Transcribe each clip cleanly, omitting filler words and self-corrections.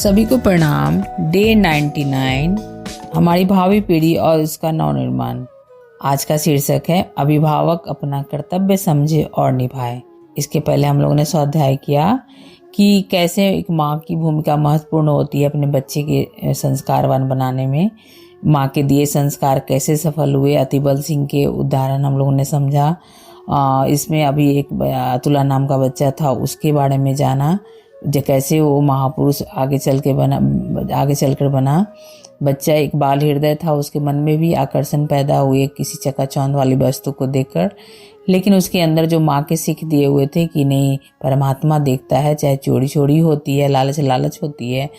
सभी को प्रणाम। डे 99 हमारी भावी पीढ़ी और उसका नवनिर्माण। आज का शीर्षक है अभिभावक अपना कर्तव्य समझे और निभाए। इसके पहले हम लोगों ने स्वाध्याय किया कि कैसे एक माँ की भूमिका महत्वपूर्ण होती है अपने बच्चे के संस्कारवान बनाने में। माँ के दिए संस्कार कैसे सफल हुए, अतिबल सिंह के उदाहरण हम लोगों ने समझा। इसमें अभी एक अतुला नाम का बच्चा था, उसके बारे में जाना, जो कैसे वो महापुरुष आगे चलकर बना। बच्चा एक बाल हृदय था, उसके मन में भी आकर्षण पैदा हुए किसी चकाचौंध वाली वस्तु को देखकर, लेकिन उसके अंदर जो माँ के सीख दिए हुए थे कि नहीं, परमात्मा देखता है, चाहे चोरी चोरी होती है, लालच होती है।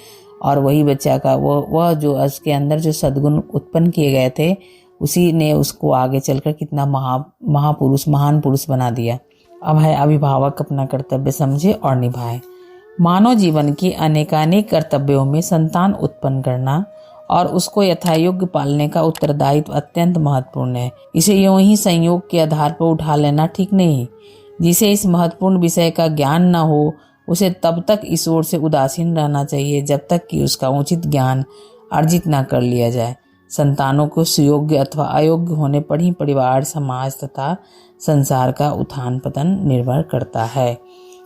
और वही बच्चा का वह जो उसके अंदर जो सद्गुण उत्पन्न किए गए थे, उसी ने उसको आगे चलकर कितना महान पुरुष बना दिया। अब है अभिभावक अपना कर्तव्य समझे और निभाए। मानव जीवन के अनेकानेक कर्तव्यों में संतान उत्पन्न करना और उसको यथायोग्य पालने का उत्तरदायित्व अत्यंत महत्वपूर्ण है। इसे यूं ही संयोग के आधार पर उठा लेना ठीक नहीं। जिसे इस महत्वपूर्ण विषय का ज्ञान न हो, उसे तब तक इस ओर से उदासीन रहना चाहिए जब तक कि उसका उचित ज्ञान अर्जित न कर लिया जाए। संतानों को सुयोग्य अथवा अयोग्य होने पर ही परिवार, समाज तथा संसार का उत्थान पतन निर्भर करता है।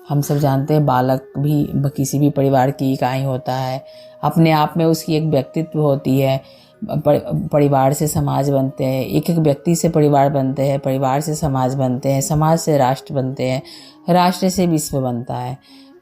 हम सब जानते हैं बालक भी किसी भी परिवार की इकाई होता है। अपने आप में उसकी एक व्यक्तित्व होती है। परिवार से समाज बनते हैं, एक एक व्यक्ति से परिवार बनते हैं, परिवार से समाज बनते हैं, समाज से राष्ट्र बनते हैं, राष्ट्र से विश्व बनता है।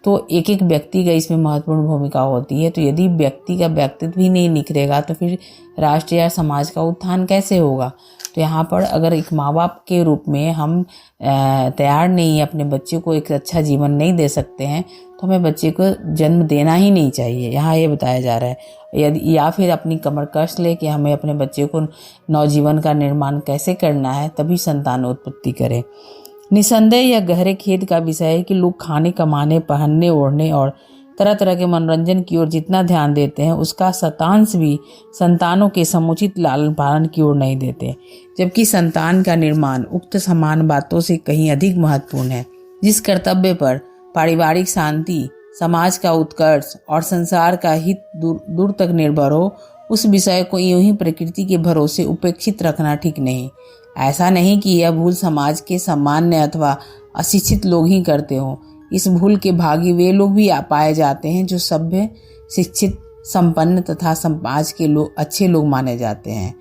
तो एक एक व्यक्ति का इसमें महत्वपूर्ण भूमिका होती है। तो यदि व्यक्ति का व्यक्तित्व ही नहीं निखरेगा तो फिर राष्ट्र या समाज का उत्थान कैसे होगा। तो यहाँ पर अगर एक माँ बाप के रूप में हम तैयार नहीं, अपने बच्चे को एक अच्छा जीवन नहीं दे सकते हैं, तो हमें बच्चे को जन्म देना ही नहीं चाहिए। यहाँ ये बताया जा रहा है। यदि या फिर अपनी कमर कस ले कि हमें अपने बच्चे को नवजीवन का निर्माण कैसे करना है, तभी संतान उत्पत्ति करें। निसंदेह यह गहरे खेद का विषय है कि लोग खाने, कमाने, पहनने, ओढ़ने और तरह तरह के मनोरंजन की ओर जितना ध्यान देते हैं, उसका शतांश भी संतानों के समुचित लालन पालन की ओर नहीं देते, जबकि संतान का निर्माण उक्त समान बातों से कहीं अधिक महत्वपूर्ण है। जिस कर्तव्य पर पारिवारिक शांति, समाज का उत्कर्ष और संसार का हित दूर तक निर्भर हो, उस विषय को यूं ही प्रकृति के भरोसे उपेक्षित रखना ठीक नहीं। ऐसा नहीं कि यह भूल समाज के सामान्य अथवा अशिक्षित लोग ही करते हों। इस भूल के भागी वे लोग भी पाए जाते हैं जो सभ्य, शिक्षित, संपन्न तथा समाज के अच्छे लोग माने जाते हैं।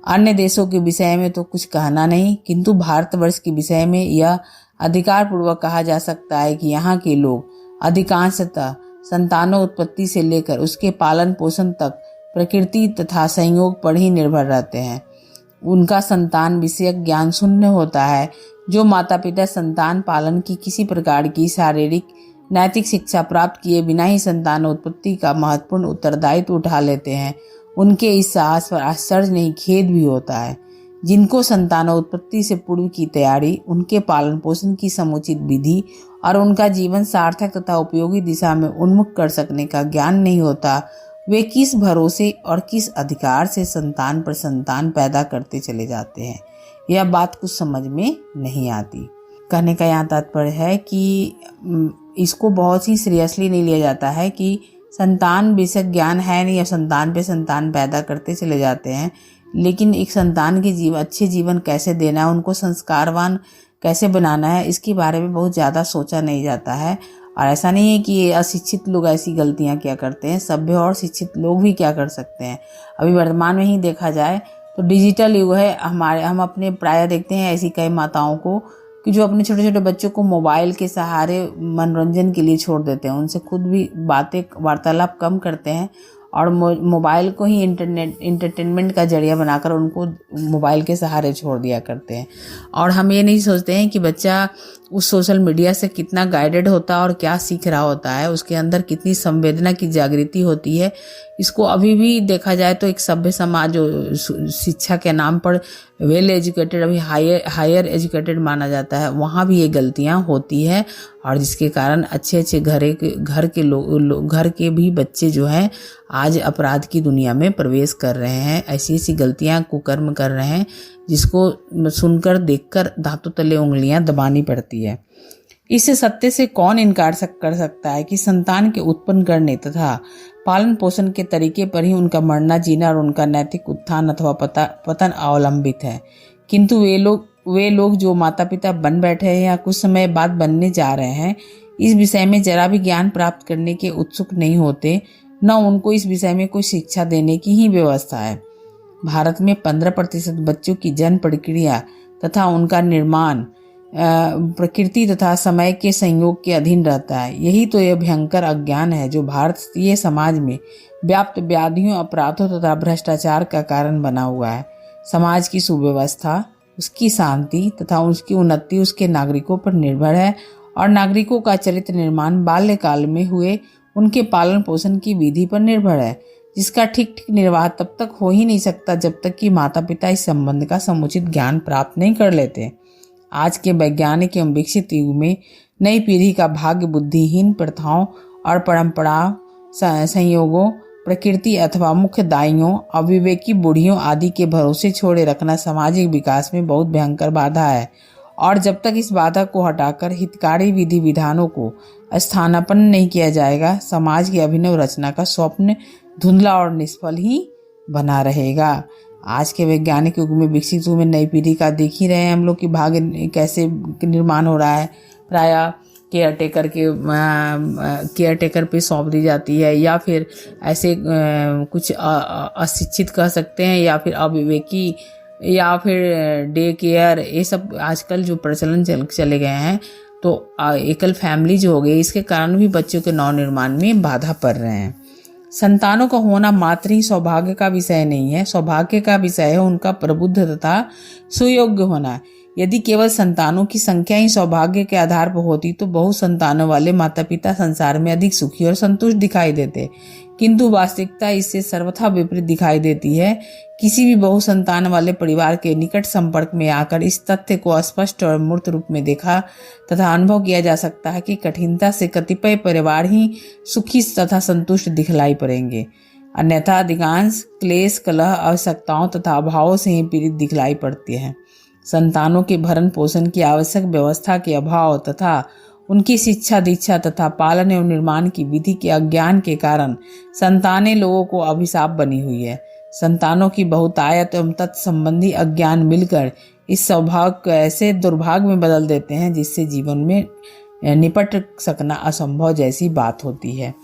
अन्य देशों के विषय में तो कुछ कहना नहीं, किंतु भारतवर्ष के विषय में यह अधिकार पूर्वक कहा जा सकता है कि यहाँ के लोग अधिकांशतः संतानों उत्पत्ति से लेकर उसके पालन पोषण तक प्रकृति तथा संयोग पर ही निर्भर रहते हैं। उनका संतान विषयक ज्ञान शून्य होता है। जो माता पिता संतान पालन की किसी प्रकार की शारीरिक, नैतिक शिक्षा प्राप्त किए बिना ही संतान उत्पत्ति का महत्वपूर्ण उत्तरदायित्व उठा लेते हैं, उनके इस साहस पर आश्चर्य नहीं, खेद भी होता है। जिनको संतानोत्पत्ति से पूर्व की तैयारी, उनके पालन पोषण की समुचित विधि और उनका जीवन सार्थक तथा उपयोगी दिशा में उन्मुख कर सकने का ज्ञान नहीं होता, वे किस भरोसे और किस अधिकार से संतान पर संतान पैदा करते चले जाते हैं, यह बात कुछ समझ में नहीं आती। कहने का यहाँ तात्पर्य है कि इसको बहुत ही सीरियसली नहीं लिया जाता है कि संतान बेशक ज्ञान है नहीं, या संतान पे संतान पैदा करते चले जाते हैं, लेकिन एक संतान के अच्छे जीवन कैसे देना है, उनको संस्कारवान कैसे बनाना है, इसके बारे में बहुत ज़्यादा सोचा नहीं जाता है। और ऐसा नहीं है कि अशिक्षित लोग ऐसी गलतियां क्या करते हैं, सभ्य और शिक्षित लोग भी क्या कर सकते हैं। अभी वर्तमान में ही देखा जाए तो डिजिटल युग है। हम अपने प्राय देखते हैं ऐसी कई माताओं को कि जो अपने छोटे छोटे बच्चों को मोबाइल के सहारे मनोरंजन के लिए छोड़ देते हैं, उनसे खुद भी वार्तालाप कम करते हैं और मोबाइल को ही इंटरटेनमेंट का जरिया बनाकर उनको मोबाइल के सहारे छोड़ दिया करते हैं। और हम ये नहीं सोचते हैं कि बच्चा उस सोशल मीडिया से कितना गाइडेड होता है और क्या सीख रहा होता है, उसके अंदर कितनी संवेदना की जागृति होती है। इसको अभी भी देखा जाए तो एक सभ्य समाज जो शिक्षा के नाम पर वेल एजुकेटेड, अभी हायर एजुकेटेड माना जाता है, वहाँ भी ये गलतियाँ होती है। और जिसके कारण अच्छे घर के भी बच्चे जो हैं आज अपराध की दुनिया में प्रवेश कर रहे हैं, ऐसी गलतियां कुकर्म कर रहे हैं, जिसको सुनकर देखकर दांतों तले उंगलियां दबानी पड़ती है। इस सत्य से कौन इनकार कर सकता है कि संतान के उत्पन्न करने तथा पालन पोषण के तरीके पर ही उनका मरना जीना और उनका नैतिक उत्थान अथवा पतन अवलंबित है। किंतु वे लोग जो माता पिता बन बैठे हैं या कुछ समय बाद बनने जा रहे हैं, इस विषय में जरा भी ज्ञान प्राप्त करने के उत्सुक नहीं होते, न उनको इस विषय में कोई शिक्षा देने की ही व्यवस्था है। भारत में 15% बच्चों की जन्म प्रक्रिया तथा उनका निर्माण प्रकृति तथा समय के संयोग के अधीन रहता है। यही तो यह भयंकर अज्ञान है जो भारतीय समाज में व्याप्त व्याधियों, अपराधों तथा भ्रष्टाचार का कारण बना हुआ है। समाज की सुव्यवस्था, उसकी शांति तथा उसकी उन्नति उसके नागरिकों पर निर्भर है और नागरिकों का चरित्र निर्माण बाल्यकाल में हुए उनके पालन पोषण की विधि पर निर्भर है, जिसका ठीक ठीक निर्वाह तब तक हो ही नहीं सकता जब तक कि माता पिता इस संबंध का समुचित ज्ञान प्राप्त नहीं कर लेते। आज के वैज्ञानिक एवं विकसित युग में नई पीढ़ी का भाग्य बुद्धिहीन प्रथाओं और परंपरा संयोगों, प्रकृति अथवा मुख्य दाइयों, अविवेकी बूढ़ियों आदि के भरोसे छोड़े रखना सामाजिक विकास में बहुत भयंकर बाधा है। और जब तक इस बाधा को हटाकर हितकारी विधि विधानों को स्थानापन्न नहीं किया जाएगा, समाज की अभिनव रचना का स्वप्न धुंधला और निष्फल ही बना रहेगा। आज के वैज्ञानिक युग में विकसित युग में नई पीढ़ी का देख ही रहे हैं हम लोग कि भाग्य कैसे निर्माण हो रहा है। प्रायः केयर टेकर पे सौंप दी जाती है, या फिर ऐसे कुछ अशिक्षित कह सकते हैं, या फिर अविवेकी, या फिर डे केयर, ये सब आजकल जो प्रचलन चले गए हैं। तो एकल फैमिली जो हो गई, इसके कारण भी बच्चों के नव निर्माण में बाधा पड़ रहे हैं। संतानों का होना मात्र ही सौभाग्य का विषय नहीं है, सौभाग्य का विषय है उनका प्रबुद्ध तथा सुयोग्य होना। यदि केवल संतानों की संख्या ही सौभाग्य के आधार पर होती तो बहु संतानों वाले माता पिता संसार में अधिक सुखी और संतुष्ट दिखाई देते, किंतु वास्तविकता इससे सर्वथा विपरीत दिखाई देती है। किसी भी बहु संतान वाले परिवार के निकट संपर्क में आकर इस तथ्य को स्पष्ट और मूर्त रूप में देखा तथा अनुभव किया जा सकता है कि कठिनता से कतिपय परिवार ही सुखी तथा संतुष्ट दिखलाई पड़ेंगे, अन्यथा अधिकांश क्लेश, कलह, आवश्यकताओं तथा अभावों से ही पीड़ित दिखलाई पड़ते हैं। संतानों के भरण पोषण की आवश्यक व्यवस्था के अभाव तथा उनकी शिक्षा दीक्षा तथा पालन एवं निर्माण की विधि के अज्ञान के कारण संतानें लोगों को अभिशाप बनी हुई है। संतानों की बहुतायत एवं तत्संबंधी अज्ञान मिलकर इस सौभाग्य को ऐसे दुर्भाग्य में बदल देते हैं जिससे जीवन में निपट सकना असंभव जैसी बात होती है।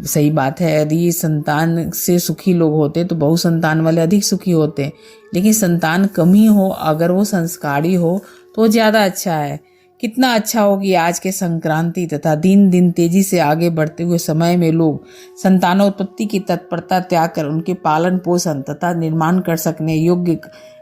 सही बात है, यदि संतान से सुखी लोग होते तो बहु संतान वाले अधिक सुखी होते, लेकिन संतान कम ही हो, अगर वो संस्कारी हो तो ज़्यादा अच्छा है। कितना अच्छा हो कि आज के संक्रांति तथा दिन दिन तेजी से आगे बढ़ते हुए समय में लोग संतानोत्पत्ति की तत्परता त्याग कर उनके पालन पोषण तथा निर्माण कर सकने योग्य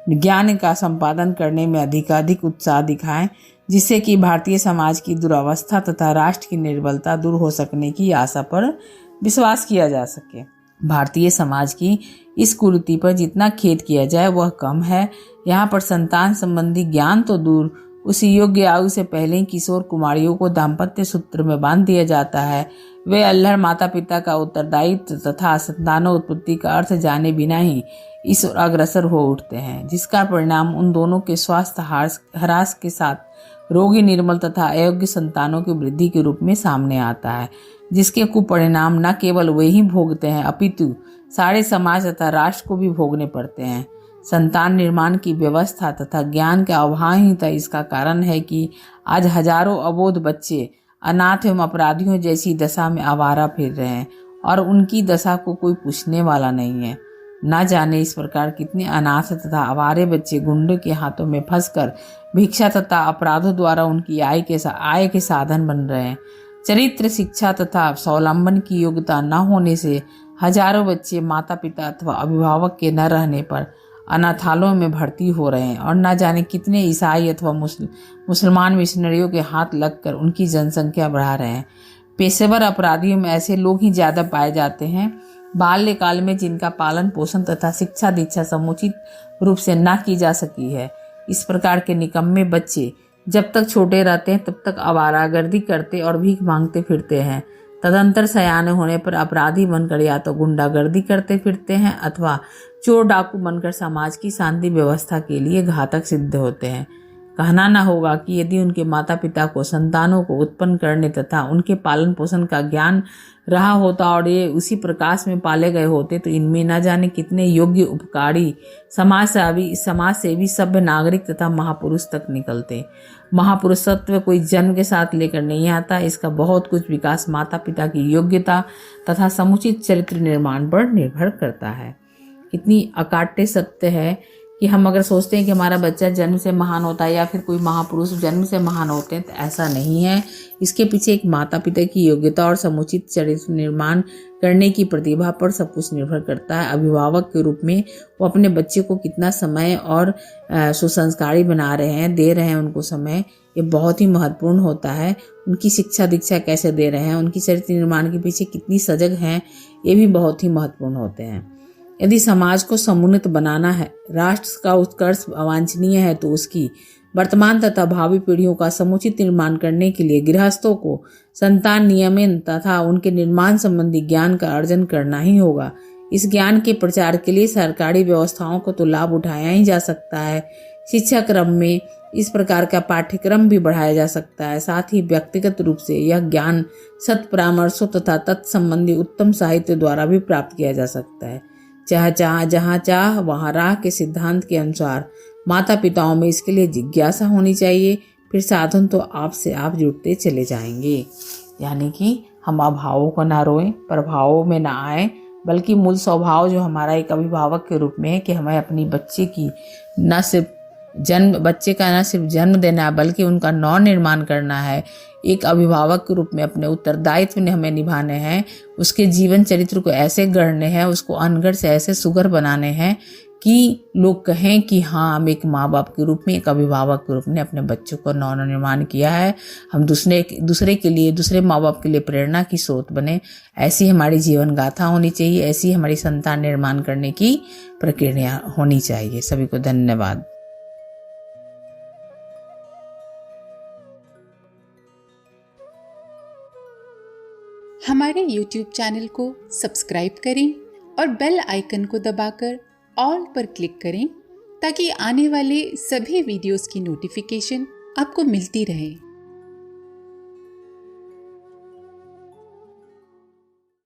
ज्ञान का संपादन करने में अधिकाधिक उत्साह दिखाएं, जिससे कि भारतीय समाज की दुरावस्था तथा राष्ट्र की निर्बलता दूर हो सकने की आशा पर विश्वास किया जा सके। भारतीय समाज की इस कुरीति पर जितना खेद किया जाए वह कम है। यहाँ पर संतान संबंधी ज्ञान तो दूर, उसी योग्य आयु से पहले ही किशोर कुमारियों को दाम्पत्य सूत्र में बांध दिया जाता है। वे अल्हड़ माता पिता का उत्तरदायित्व तथा संतानोत्पत्ति का अर्थ जाने बिना ही इस ओर अग्रसर हो उठते हैं, जिसका परिणाम उन दोनों के स्वास्थ्य ह्रास के साथ रोगी, निर्मल तथा अयोग्य संतानों की वृद्धि के रूप में सामने आता है, जिसके कुपरिणाम न केवल वे ही भोगते हैं अपितु सारे समाज तथा राष्ट्र को भी भोगने पड़ते हैं। संतान निर्माण की व्यवस्था तथा ज्ञान का अभाव ही तो इसका कारण है कि आज हजारों अबोध बच्चे अनाथ एवं अपराधियों जैसी दशा में आवारा फिर रहे हैं और उनकी दशा को कोई पूछने वाला नहीं है। न जाने इस प्रकार कितने अनाथ तथा आवारे बच्चे गुंडों के हाथों में फंसकर भिक्षा तथा अपराधों द्वारा उनकी आय के साधन बन रहे हैं। चरित्र, शिक्षा तथा स्वावलंबन की योग्यता न होने से हजारों बच्चे माता पिता अथवा अभिभावक के न रहने पर अनाथालयों में भर्ती हो रहे हैं और न जाने कितने ईसाई अथवा मुसलमान मिशनरियों के हाथ लगकर उनकी जनसंख्या बढ़ा रहे हैं। पेशेवर अपराधियों में ऐसे लोग ही ज्यादा पाए जाते हैं बाल्यकाल में जिनका पालन पोषण तथा शिक्षा दीक्षा समुचित रूप से न की जा सकी है। इस प्रकार के निकम्मे बच्चे जब तक छोटे रहते हैं तब तक आवारागर्दी करते और भीख मांगते फिरते हैं। तदंतर सयाने होने पर अपराधी बनकर या तो गुंडागर्दी करते फिरते हैं अथवा चोर डाकू बनकर समाज की शांति व्यवस्था के लिए घातक सिद्ध होते हैं। कहना न होगा कि यदि उनके माता पिता को संतानों को उत्पन्न करने तथा उनके पालन पोषण का ज्ञान रहा होता और ये उसी प्रकाश में पाले गए होते तो इनमें न जाने कितने योग्य, उपकारी, समाज सेवी, सभ्य नागरिक तथा महापुरुष तक निकलते। महापुरुषत्व कोई जन्म के साथ लेकर नहीं आता। इसका बहुत कुछ विकास माता पिता की योग्यता तथा समुचित चरित्र निर्माण पर निर्भर करता है। कितनी अकाट्य सत्य है कि हम अगर सोचते हैं कि हमारा बच्चा जन्म से महान होता है या फिर कोई महापुरुष जन्म से महान होते हैं, तो ऐसा नहीं है। इसके पीछे एक माता पिता की योग्यता और समुचित चरित्र निर्माण करने की प्रतिभा पर सब कुछ निर्भर करता है। अभिभावक के रूप में वो अपने बच्चे को कितना समय और सुसंस्कारी बना रहे हैं, दे रहे हैं उनको समय, ये बहुत ही महत्वपूर्ण होता है। उनकी शिक्षा दीक्षा कैसे दे रहे हैं, उनकी चरित्र निर्माण के पीछे कितनी सजग हैं, ये भी बहुत ही महत्वपूर्ण होते हैं। यदि समाज को समुन्नत बनाना है, राष्ट्र का उत्कर्ष अवांछनीय है, तो उसकी वर्तमान तथा भावी पीढ़ियों का समुचित निर्माण करने के लिए गृहस्थों को संतान नियमन तथा उनके निर्माण संबंधी ज्ञान का अर्जन करना ही होगा। इस ज्ञान के प्रचार के लिए सरकारी व्यवस्थाओं को तो लाभ उठाया ही जा सकता है, शिक्षा क्रम में इस प्रकार का पाठ्यक्रम भी बढ़ाया जा सकता है। साथ ही व्यक्तिगत रूप से यह ज्ञान सत परामर्शों तथा तत्संबंधी उत्तम साहित्य द्वारा भी प्राप्त किया जा सकता है। जहाँ चाह वहाँ राह के सिद्धांत के अनुसार माता पिताओं में इसके लिए जिज्ञासा होनी चाहिए, फिर साधन तो आप से आप जुड़ते चले जाएंगे। यानी कि हम अभावों को ना रोएं, प्रभावों में ना आए, बल्कि मूल स्वभाव जो हमारा एक अभिभावक के रूप में है कि हमें अपनी बच्चे की बच्चे का न सिर्फ जन्म देना है बल्कि उनका नव निर्माण करना है। एक अभिभावक के रूप में अपने उत्तरदायित्व ने हमें निभाने हैं, उसके जीवन चरित्र को ऐसे गढ़ने हैं, उसको अनगढ़ से ऐसे सुगर बनाने हैं कि लोग कहें कि हाँ, हम एक माँ बाप के रूप में, एक अभिभावक के रूप में अपने बच्चों को नव निर्माण किया है। हम दूसरे के लिए, दूसरे माँ बाप के लिए प्रेरणा की स्रोत बने। ऐसी हमारी जीवन गाथा होनी चाहिए, ऐसी हमारी संतान निर्माण करने की प्रक्रिया होनी चाहिए। सभी को धन्यवाद। हमारे YouTube चैनल को सब्सक्राइब करें और बेल आइकन को दबाकर ऑल पर क्लिक करें ताकि आने वाले सभी वीडियोस की नोटिफिकेशन आपको मिलती रहे।